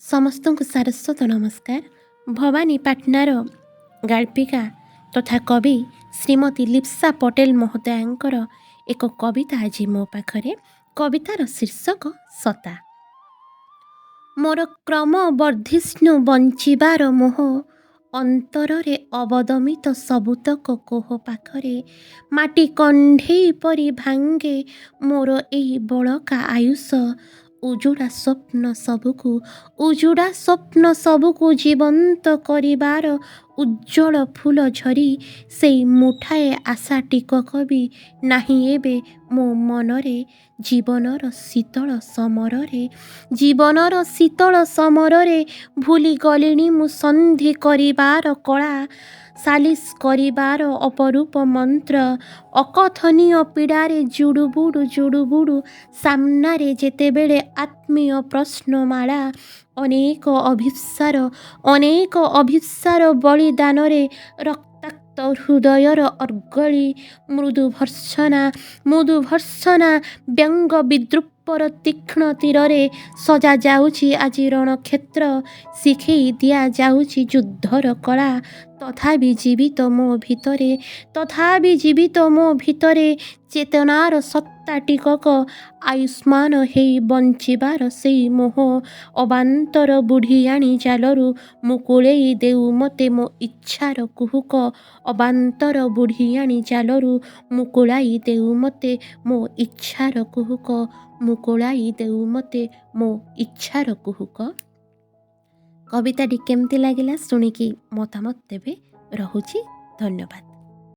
ସମସ୍ତଙ୍କୁ ସାରସ୍ୱତ ନମସ୍କାର। ଭବାନୀ ପାଟନାର ଗାଳ୍ପିକା ତଥା କବି ଶ୍ରୀମତୀ ଲିପ୍ସା ପଟେଲ ମହୋଦୟାଙ୍କର ଏକ କବିତା ଆଜି ମୋ ପାଖରେ। କବିତାର ଶୀର୍ଷକ ସତା। ମୋର କ୍ରମ ବର୍ଦ୍ଧିଷ୍ଣୁ ବଞ୍ଚିବାର ମୋହ, ଅନ୍ତରରେ ଅବଦମିତ ସବୁତକ କୋହ ପାଖରେ। ମାଟି କଣ୍ଢେଇ ପରି ଭାଙ୍ଗେ ମୋର ଏଇ ବଳକା ଆୟୁଷ, ଉଜୁଡ଼ା ସ୍ୱପ୍ନ ସବୁକୁ ଜୀବନ୍ତ କରିବାର ଉଜ୍ଜଳ ଫୁଲ ଝରି। ସେଇ ମୁଠାଏ ଆଶା ଟିକକ ବି ନାହିଁ ଏବେ ମୋ ମନରେ। ଜୀବନର ଶୀତଳ ସମରରେ ଭୁଲି ଗଲିଣି ମୁଁ ସନ୍ଧି କରିବାର କଳା, ସାଲିସ୍ କରିବାର ଅପରୂପ ମନ୍ତ୍ର। ଅକଥନୀୟ ପୀଡ଼ାରେ ଜୁଡ଼ୁବୁଡ଼ୁ ସାମ୍ନାରେ ଯେତେବେଳେ ଆତ୍ମୀୟ ପ୍ରଶ୍ନମାଳା। ଅନେକ ଅଭିପ୍ସାର ବଳିଦାନରେ ରକ୍ତାକ୍ତ ହୃଦୟର ଅର୍ଗଳି। ମୃଦୁ ଭର୍ତ୍ସନା ବ୍ୟଙ୍ଗ ବିଦ୍ରୂପର ତୀକ୍ଷ୍ଣ ତୀରରେ ସଜା ଯାଉଛି ଆଜି ରଣକ୍ଷେତ୍ର, ଶିଖେଇ ଦିଆଯାଉଛି ଯୁଦ୍ଧର କଳା। ତଥାପି ଜୀବିତ ମୋ ଭିତରେ ଚେତନାର ସତ୍ତା ଟିକକ, ଆୟୁଷ୍ମାନ ହେଇ ବଞ୍ଚିବାର ସେଇ ମୋହ। ଅବାନ୍ତର ବୁଢ଼ିଆଣୀ ଜାଲରୁ ମୁକୁଳେଇ ଦେଉ ମତେ ମୋ ଇଚ୍ଛାର କୁହୁକ। ଅବାନ୍ତର ବୁଢ଼ିଆଣୀ ଜାଲରୁ ମୁକୁଳାଇ ଦେଉ ମତେ ମୋ ଇଚ୍ଛାର କୁହୁକ। କବିତାଟି କେମିତି ଲାଗିଲା ଶୁଣିକି ମତାମତ ଦେବେ। ରହୁଛି, ଧନ୍ୟବାଦ।